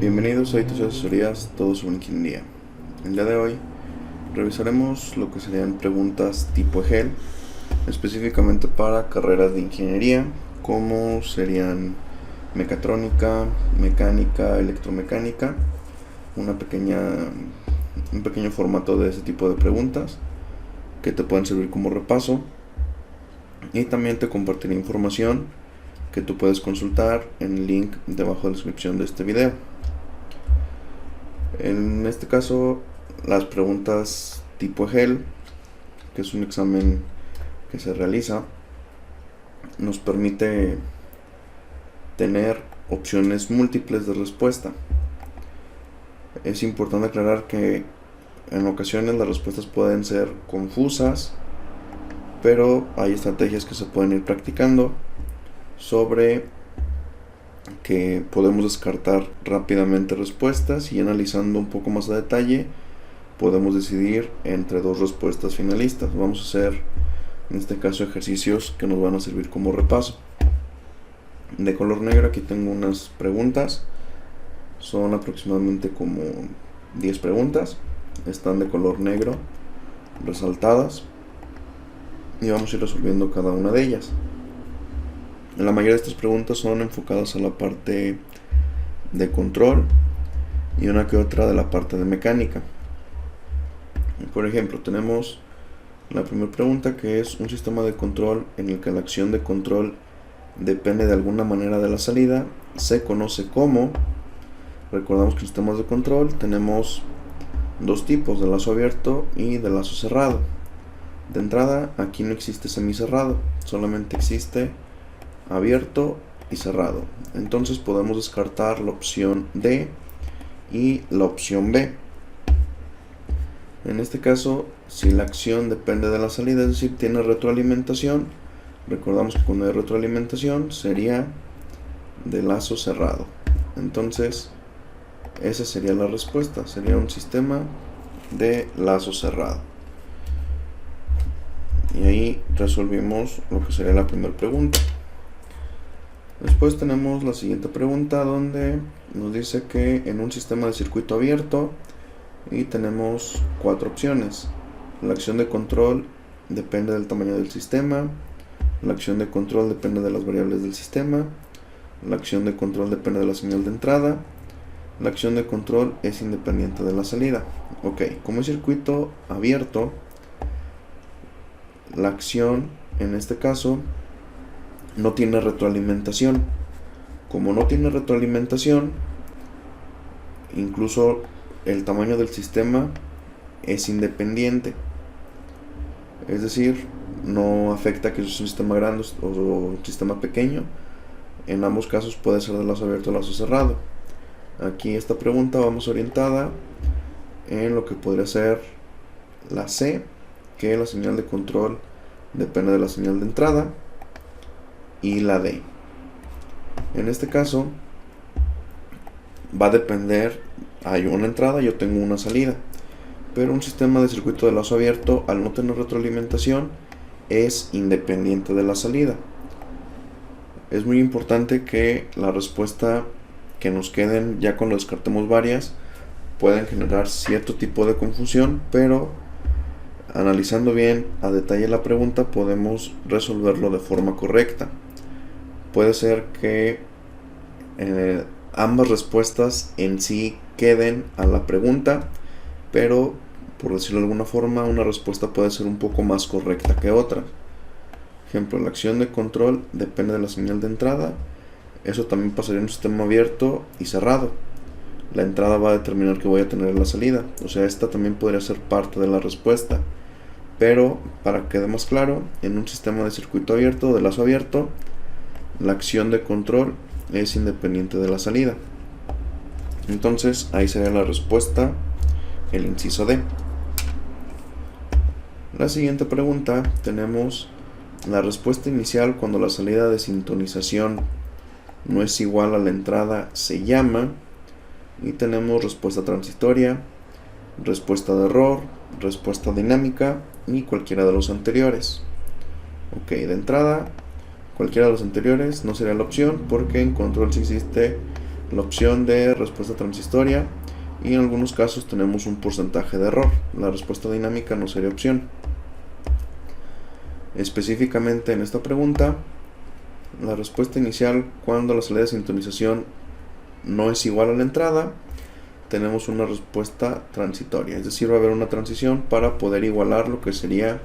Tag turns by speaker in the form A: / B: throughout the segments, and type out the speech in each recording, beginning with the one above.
A: Bienvenidos a ITUS Asesorías, todo sobre ingeniería. El día de hoy revisaremos lo que serían preguntas tipo EGEL, específicamente para carreras de ingeniería, como serían mecatrónica, mecánica, electromecánica, un pequeño formato de ese tipo de preguntas que te pueden servir como repaso, y también te compartiré información que tú puedes consultar en el link debajo de la descripción de este video. En este caso, las preguntas tipo EGEL, que es un examen que se realiza, nos permite tener opciones múltiples de respuesta. Es importante aclarar que en ocasiones las respuestas pueden ser confusas, pero hay estrategias que se pueden ir practicando sobre que podemos descartar rápidamente respuestas, y analizando un poco más a detalle podemos decidir entre dos respuestas finalistas. Vamos a hacer en este caso ejercicios que nos van a servir como repaso. De color negro aquí tengo unas preguntas, son aproximadamente como 10 preguntas, están de color negro resaltadas y vamos a ir resolviendo cada una de ellas. La mayoría de estas preguntas son enfocadas a la parte de control y una que otra de la parte de mecánica. Por ejemplo, tenemos la primera pregunta, que es un sistema de control en el que la acción de control depende de alguna manera de la salida, se conoce como. Recordamos que en sistemas de control tenemos dos tipos, de lazo abierto y de lazo cerrado. De entrada, aquí no existe semicerrado, solamente existe abierto y cerrado. Entonces podemos descartar la opción D y la opción B. En este caso, si la acción depende de la salida, es decir, tiene retroalimentación, recordamos que cuando hay retroalimentación sería de lazo cerrado. Entonces esa sería la respuesta, sería un sistema de lazo cerrado. Y ahí resolvimos lo que sería la primera pregunta. Después tenemos la siguiente pregunta, donde nos dice que en un sistema de circuito abierto, y tenemos cuatro opciones. La acción de control depende del tamaño del sistema, la acción de control depende de las variables del sistema, la acción de control depende de la señal de entrada, la acción de control es independiente de la salida. Ok, como es circuito abierto, la acción en este caso no tiene retroalimentación. Como no tiene retroalimentación, incluso el tamaño del sistema es independiente, es decir, no afecta que es un sistema grande o un sistema pequeño. En ambos casos puede ser de lazo abierto o lazo cerrado. Aquí esta pregunta vamos orientada en lo que podría ser la C, que la señal de control depende de la señal de entrada, y la D. En este caso va a depender, hay una entrada, yo tengo una salida, pero un sistema de circuito de lazo abierto, al no tener retroalimentación, es independiente de la salida. Es muy importante que la respuesta que nos queden, ya cuando descartemos varias, pueden generar cierto tipo de confusión, pero analizando bien a detalle la pregunta podemos resolverlo de forma correcta. Puede ser que ambas respuestas en sí queden a la pregunta, pero por decirlo de alguna forma, una respuesta puede ser un poco más correcta que otra. Ejemplo, la acción de control depende de la señal de entrada. Eso también pasaría en un sistema abierto y cerrado. La entrada va a determinar que voy a tener en la salida. O sea, esta también podría ser parte de la respuesta. Pero para que quede más claro, en un sistema de circuito abierto, de lazo abierto, la acción de control es independiente de la salida. Entonces ahí sería la respuesta, el inciso D. La siguiente pregunta, tenemos la respuesta inicial cuando la salida de sintonización no es igual a la entrada se llama, y tenemos respuesta transitoria, respuesta de error, respuesta dinámica y cualquiera de los anteriores. Ok, de entrada cualquiera de los anteriores no sería la opción, porque en control sí existe la opción de respuesta transitoria y en algunos casos tenemos un porcentaje de error. La respuesta dinámica no sería opción. Específicamente en esta pregunta, la respuesta inicial cuando la salida de sintonización no es igual a la entrada, tenemos una respuesta transitoria, es decir, va a haber una transición para poder igualar lo que sería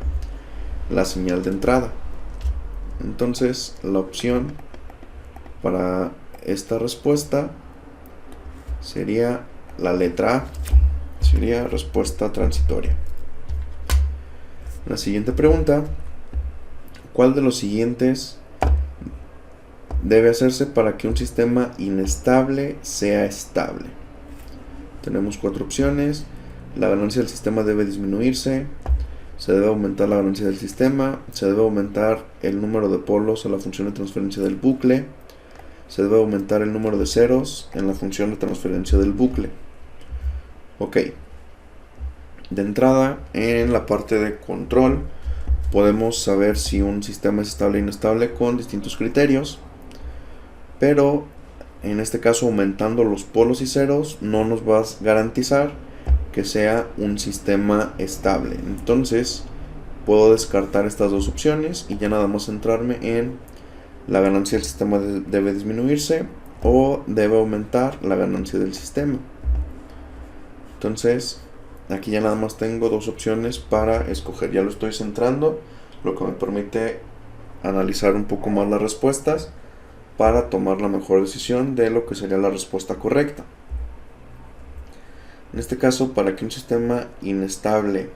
A: la señal de entrada. Entonces, la opción para esta respuesta sería la letra A, sería respuesta transitoria. La siguiente pregunta: ¿cuál de los siguientes debe hacerse para que un sistema inestable sea estable? Tenemos 4 opciones. La ganancia del sistema debe disminuirse, se debe aumentar la ganancia del sistema, se debe aumentar el número de polos a la función de transferencia del bucle, se debe aumentar el número de ceros en la función de transferencia del bucle. Ok. De entrada, en la parte de control, podemos saber si un sistema es estable o inestable con distintos criterios, pero en este caso aumentando los polos y ceros no nos va a garantizar que sea un sistema estable. Entonces puedo descartar estas dos opciones y ya nada más centrarme en la ganancia del sistema debe disminuirse o debe aumentar la ganancia del sistema. Entonces aquí ya nada más tengo dos opciones para escoger. Ya lo estoy centrando, lo que me permite analizar un poco más las respuestas para tomar la mejor decisión de lo que sería la respuesta correcta. En este caso, para que un sistema inestable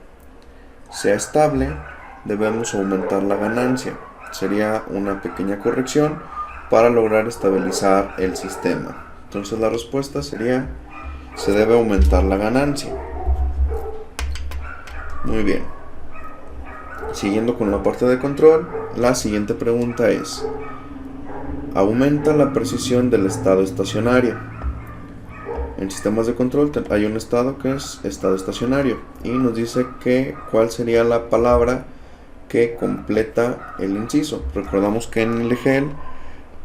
A: sea estable, debemos aumentar la ganancia. Sería una pequeña corrección para lograr estabilizar el sistema. Entonces la respuesta sería: se debe aumentar la ganancia. Muy bien. Siguiendo con la parte de control, la siguiente pregunta es: aumenta la precisión del estado estacionario. En sistemas de control hay un estado que es estado estacionario y nos dice que cuál sería la palabra que completa el inciso. Recordamos que en el EGEL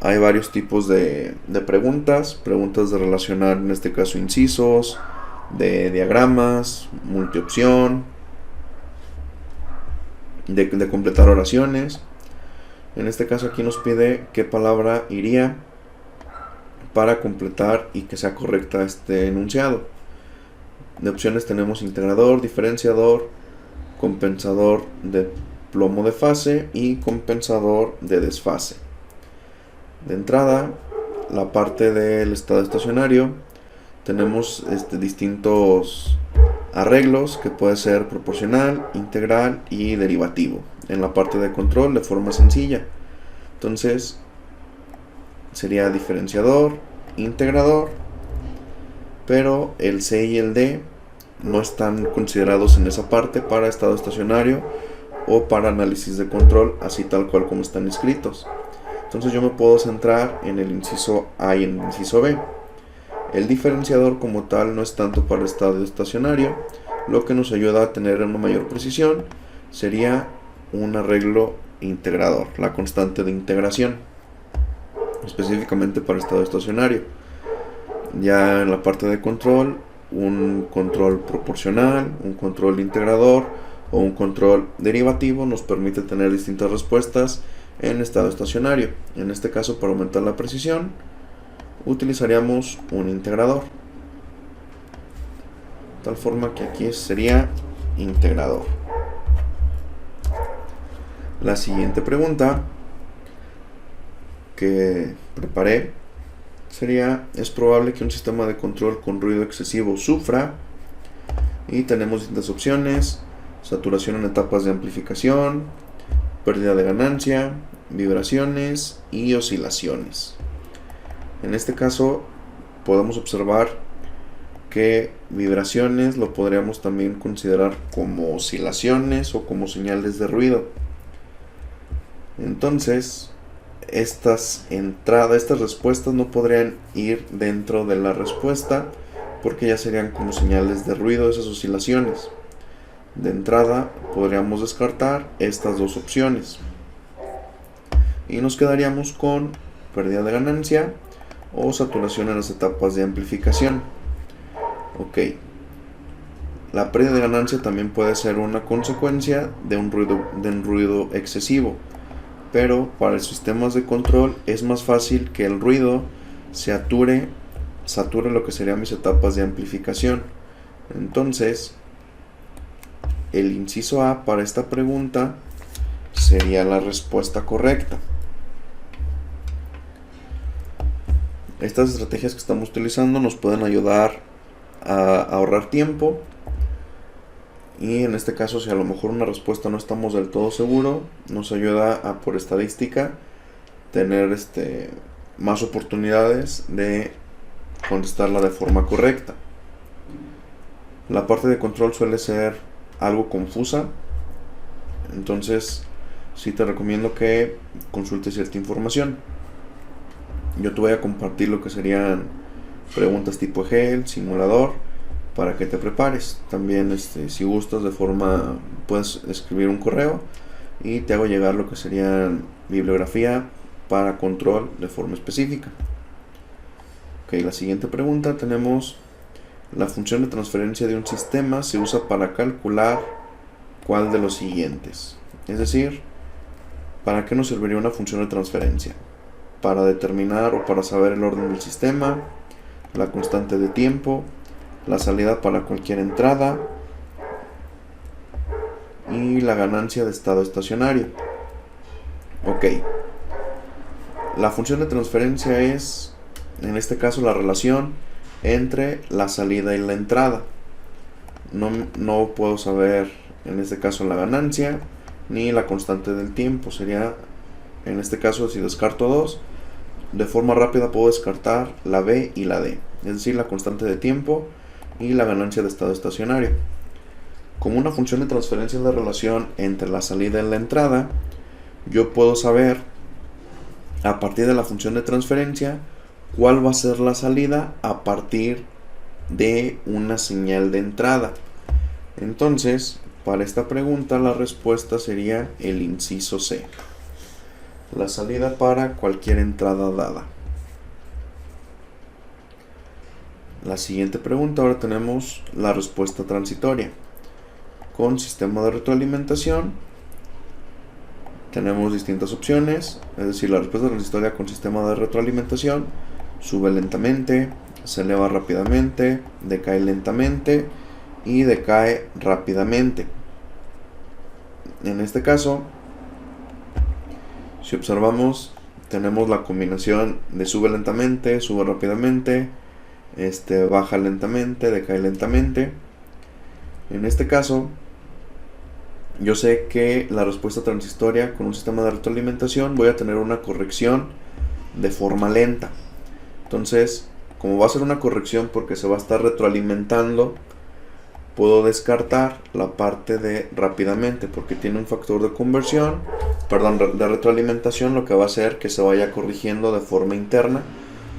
A: hay varios tipos de preguntas de relacionar, en este caso, incisos, de diagramas, multiopción, de completar oraciones. En este caso aquí nos pide qué palabra iría para completar y que sea correcta este enunciado. De opciones tenemos integrador, diferenciador, compensador de plomo de fase y compensador de desfase. De entrada, la parte del estado estacionario, tenemos distintos arreglos que puede ser proporcional, integral y derivativo. En la parte de control de forma sencilla. Entonces sería diferenciador, integrador, pero el C y el D no están considerados en esa parte para estado estacionario o para análisis de control, así tal cual como están escritos. Entonces yo me puedo centrar en el inciso A y en el inciso B. El diferenciador como tal no es tanto para el estado estacionario. Lo que nos ayuda a tener una mayor precisión sería un arreglo integrador, la constante de integración, específicamente para estado estacionario. Ya en la parte de control, un control proporcional, un control integrador o un control derivativo nos permite tener distintas respuestas en estado estacionario. En este caso, para aumentar la precisión, utilizaríamos un integrador, de tal forma que aquí sería integrador. La siguiente pregunta que preparé sería: es probable que un sistema de control con ruido excesivo sufra, y tenemos distintas opciones: saturación en etapas de amplificación, pérdida de ganancia, vibraciones y oscilaciones. En este caso podemos observar que vibraciones lo podríamos también considerar como oscilaciones o como señales de ruido. Entonces estas respuestas no podrían ir dentro de la respuesta porque ya serían como señales de ruido esas oscilaciones. De entrada podríamos descartar estas dos opciones y nos quedaríamos con pérdida de ganancia o saturación en las etapas de amplificación. Ok. La pérdida de ganancia también puede ser una consecuencia de un ruido excesivo, pero para sistemas de control es más fácil que el ruido sature lo que serían mis etapas de amplificación. Entonces, el inciso A para esta pregunta sería la respuesta correcta. Estas estrategias que estamos utilizando nos pueden ayudar a ahorrar tiempo, y en este caso, si a lo mejor una respuesta no estamos del todo seguro, nos ayuda a, por estadística, tener más oportunidades de contestarla de forma correcta. La parte de control suele ser algo confusa, entonces sí te recomiendo que consultes cierta información. Yo te voy a compartir lo que serían preguntas tipo EGEL, simulador, para que te prepares. También si gustas puedes escribir un correo y te hago llegar lo que sería bibliografía para control de forma específica. Ok, la siguiente pregunta tenemos: la función de transferencia de un sistema se usa para calcular ¿cuál de los siguientes? Es decir, ¿para qué nos serviría una función de transferencia? Para determinar o para saber el orden del sistema, la constante de tiempo, la salida para cualquier entrada y la ganancia de estado estacionario. Ok, la función de transferencia es, en este caso, la relación entre la salida y la entrada. No puedo saber, en este caso, la ganancia ni la constante del tiempo. Sería, en este caso, si descarto dos, de forma rápida puedo descartar la B y la D, es decir, la constante de tiempo y la ganancia de estado estacionario. Como una función de transferencia es la relación entre la salida y la entrada, yo puedo saber, a partir de la función de transferencia, cuál va a ser la salida a partir de una señal de entrada. Entonces, para esta pregunta la respuesta sería el inciso C, la salida para cualquier entrada dada. La siguiente pregunta, ahora tenemos la respuesta transitoria. Con sistema de retroalimentación tenemos distintas opciones, es decir, la respuesta transitoria con sistema de retroalimentación sube lentamente, se eleva rápidamente, decae lentamente y decae rápidamente. En este caso, si observamos, tenemos la combinación de sube lentamente, sube rápidamente, baja lentamente, decae lentamente. En este caso, yo sé que la respuesta transitoria con un sistema de retroalimentación voy a tener una corrección de forma lenta. Entonces, como va a ser una corrección porque se va a estar retroalimentando, puedo descartar la parte de rápidamente porque tiene un factor de conversión, de retroalimentación, lo que va a hacer que se vaya corrigiendo de forma interna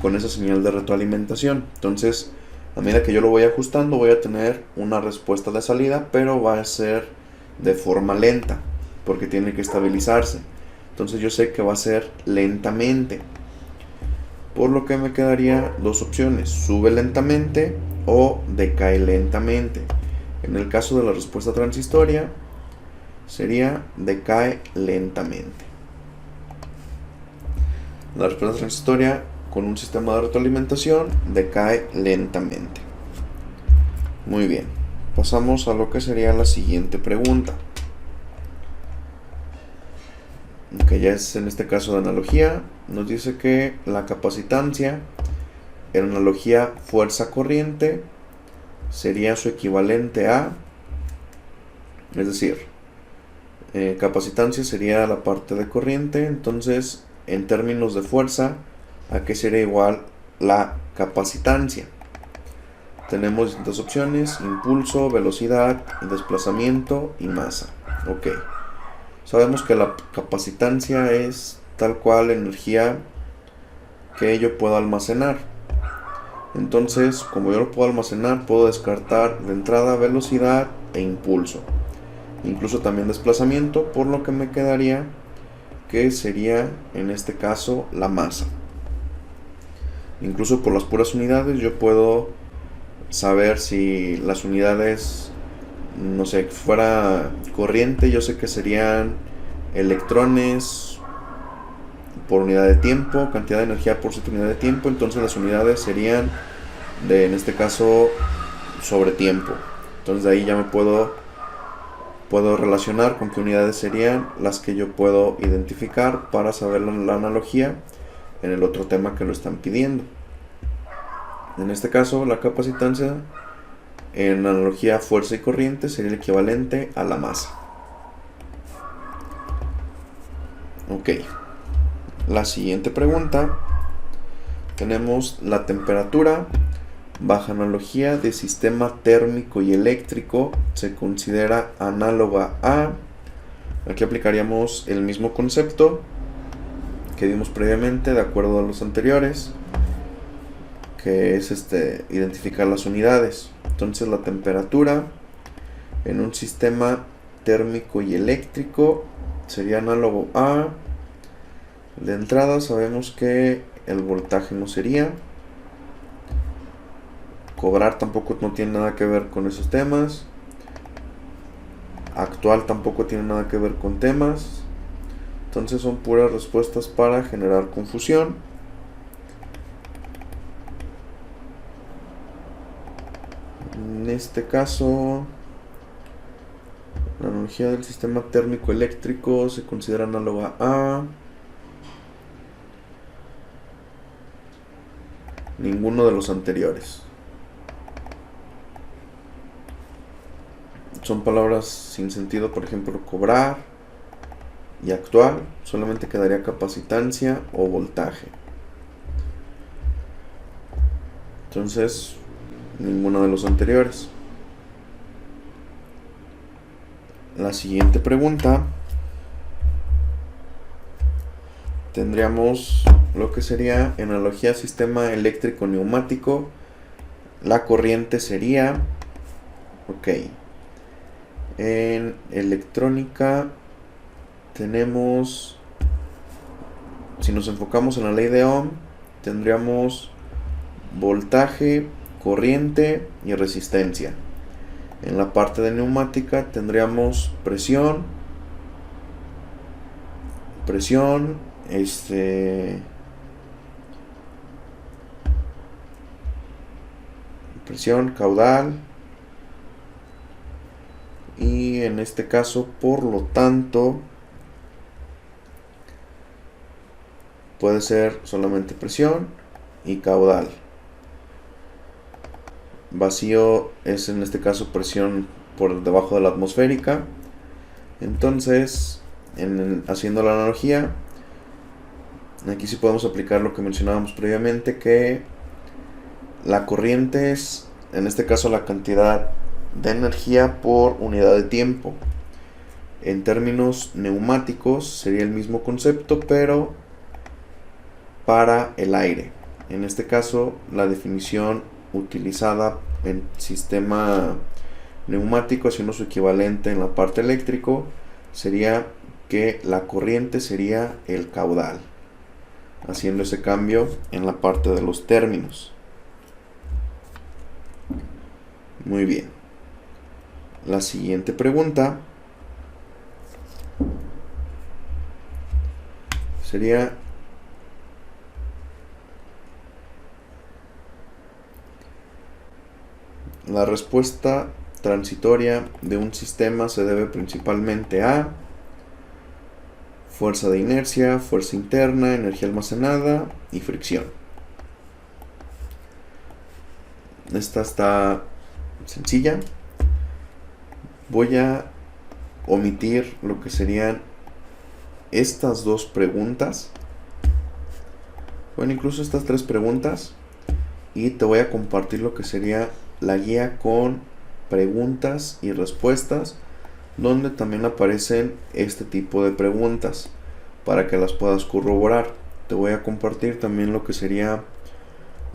A: con esa señal de retroalimentación. Entonces, a medida que yo lo voy ajustando, voy a tener una respuesta de salida, pero va a ser de forma lenta porque tiene que estabilizarse. Entonces yo sé que va a ser lentamente, por lo que me quedaría dos opciones: sube lentamente o decae lentamente. En el caso de la respuesta transitoria sería decae lentamente. La respuesta transitoria con un sistema de retroalimentación decae lentamente. Muy bien, pasamos a lo que sería la siguiente pregunta, que ya es en este caso de analogía. Nos dice que la capacitancia en analogía fuerza-corriente sería su equivalente a, es decir, capacitancia sería la parte de corriente, entonces en términos de fuerza, ¿a qué sería igual la capacitancia? Tenemos distintas opciones: impulso, velocidad, desplazamiento y masa. Ok, sabemos que la capacitancia es tal cual energía que yo puedo almacenar. Entonces, como yo lo puedo almacenar, puedo descartar de entrada velocidad e impulso, incluso también desplazamiento, por lo que me quedaría que sería en este caso la masa. Incluso por las puras unidades yo puedo saber si las unidades, no sé, fuera corriente, yo sé que serían electrones por unidad de tiempo, cantidad de energía por cierta unidad de tiempo, entonces las unidades serían de, en este caso, sobre tiempo. Entonces de ahí ya me puedo relacionar con qué unidades serían las que yo puedo identificar para saber la analogía en el otro tema que lo están pidiendo. En este caso, la capacitancia en analogía fuerza y corriente sería el equivalente a la masa. Ok. La siguiente pregunta. Tenemos la temperatura bajo analogía de sistema térmico y eléctrico se considera análoga a. Aquí aplicaríamos el mismo concepto que vimos previamente de acuerdo a los anteriores, que es identificar las unidades. Entonces la temperatura en un sistema térmico y eléctrico sería análogo a, de entrada sabemos que el voltaje no sería, cobrar tampoco no tiene nada que ver con esos temas, actual tampoco tiene nada que ver con temas, entonces son puras respuestas para generar confusión. En este caso, la analogía del sistema térmico eléctrico se considera análoga a ninguno de los anteriores. Son palabras sin sentido, por ejemplo, cobrar y actual, solamente quedaría capacitancia o voltaje. Entonces, ninguno de los anteriores. La siguiente pregunta, tendríamos lo que sería en analogía sistema eléctrico neumático. La corriente sería, ok, en electrónica tenemos, si nos enfocamos en la ley de Ohm, tendríamos voltaje, corriente y resistencia. En la parte de neumática tendríamos presión, caudal, y en este caso, por lo tanto, puede ser solamente presión y caudal. Vacío es en este caso presión por debajo de la atmosférica. Entonces, haciendo la analogía, aquí sí podemos aplicar lo que mencionábamos previamente, que la corriente es, en este caso, la cantidad de energía por unidad de tiempo. En términos neumáticos sería el mismo concepto, pero para el aire. En este caso, la definición utilizada en sistema neumático, haciendo su equivalente en la parte eléctrico, sería que la corriente sería el caudal, haciendo ese cambio en la parte de los términos. Muy bien. La siguiente pregunta sería: la respuesta transitoria de un sistema se debe principalmente a fuerza de inercia, fuerza interna, energía almacenada y fricción. Esta está sencilla. Voy a omitir lo que serían estas dos preguntas, bueno, incluso estas tres preguntas, y te voy a compartir lo que sería la guía con preguntas y respuestas, donde también aparecen este tipo de preguntas para que las puedas corroborar. Te voy a compartir también lo que sería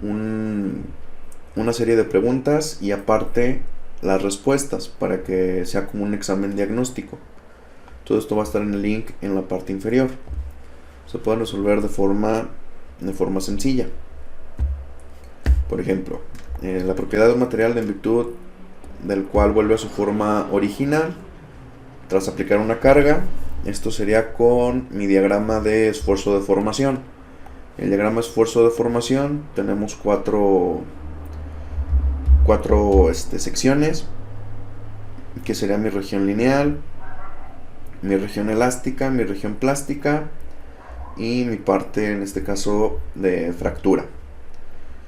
A: una serie de preguntas y aparte las respuestas para que sea como un examen diagnóstico. Todo esto va a estar en el link en la parte inferior. Se puede resolver de forma sencilla. Por ejemplo, la propiedad de un material en virtud del cual vuelve a su forma original tras aplicar una carga. Esto sería con mi diagrama de esfuerzo de formación. El diagrama de esfuerzo de formación tenemos cuatro secciones, que sería mi región lineal, mi región elástica, mi región plástica y mi parte, en este caso, de fractura.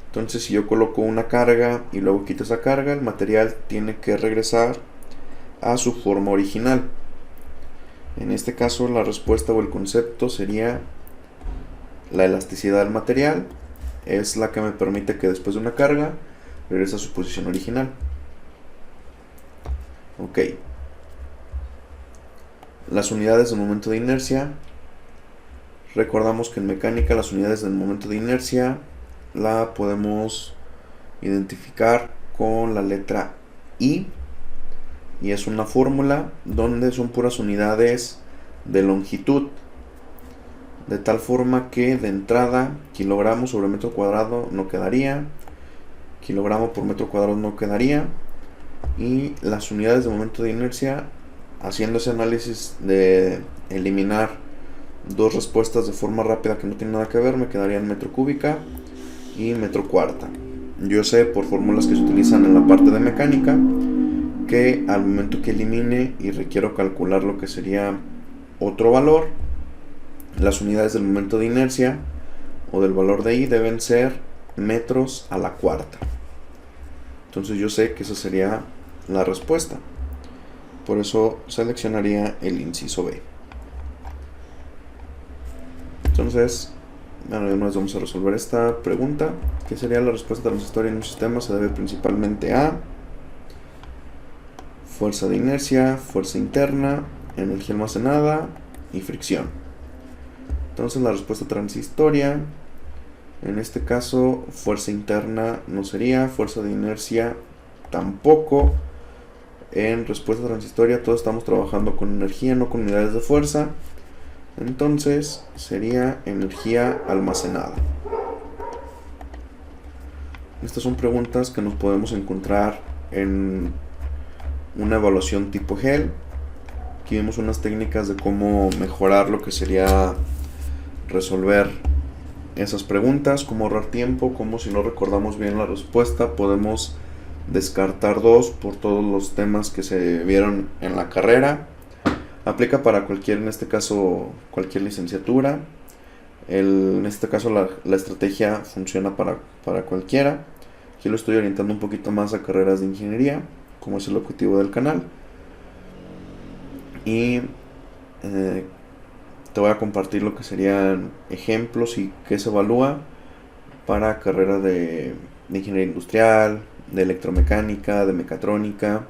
A: Entonces, si yo coloco una carga y luego quito esa carga, el material tiene que regresar a su forma original. En este caso, la respuesta o el concepto sería la elasticidad del material. Es la que me permite que después de una carga regrese a su posición original. Ok. Las unidades de momento de inercia. Recordamos que en mecánica las unidades del momento de inercia la podemos identificar con la letra I, y es una fórmula donde son puras unidades de longitud, de tal forma que de entrada kilogramos sobre metro cuadrado no quedaría, kilogramo por metro cuadrado no quedaría, y las unidades de momento de inercia, haciendo ese análisis de eliminar dos respuestas de forma rápida que no tienen nada que ver, me quedarían metro cúbica y metro cuarta. Yo sé por fórmulas que se utilizan en la parte de mecánica que al momento que elimine y requiero calcular lo que sería otro valor, las unidades del momento de inercia o del valor de I deben ser metros a la cuarta. Entonces yo sé que esa sería la respuesta. Por eso seleccionaría el inciso B. Entonces, bueno, ya nos vamos a resolver esta pregunta, que sería la respuesta transistoria en un sistema se debe principalmente a fuerza de inercia, fuerza interna, energía almacenada y fricción. Entonces la respuesta transistoria, en este caso, fuerza interna no sería, fuerza de inercia tampoco. En respuesta transistoria todos estamos trabajando con energía, no con unidades de fuerza. Entonces sería energía almacenada. Estas son preguntas que nos podemos encontrar en una evaluación tipo GEL. Aquí vemos unas técnicas de cómo mejorar lo que sería resolver esas preguntas, cómo ahorrar tiempo, cómo si no recordamos bien la respuesta podemos descartar dos por todos los temas que se vieron en la carrera. Aplica para cualquier, en este caso, cualquier licenciatura. En este caso la estrategia funciona para cualquiera. Aquí lo estoy orientando un poquito más a carreras de ingeniería, como es el objetivo del canal. Y te voy a compartir lo que serían ejemplos y qué se evalúa para carreras de ingeniería industrial, de electromecánica, de mecatrónica.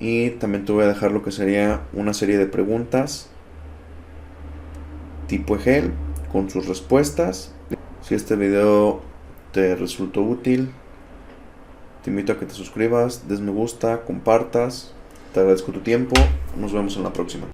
A: Y también te voy a dejar lo que sería una serie de preguntas tipo GEL con sus respuestas. Si este video te resultó útil, te invito a que te suscribas, des me gusta, compartas. Te agradezco tu tiempo. Nos vemos en la próxima.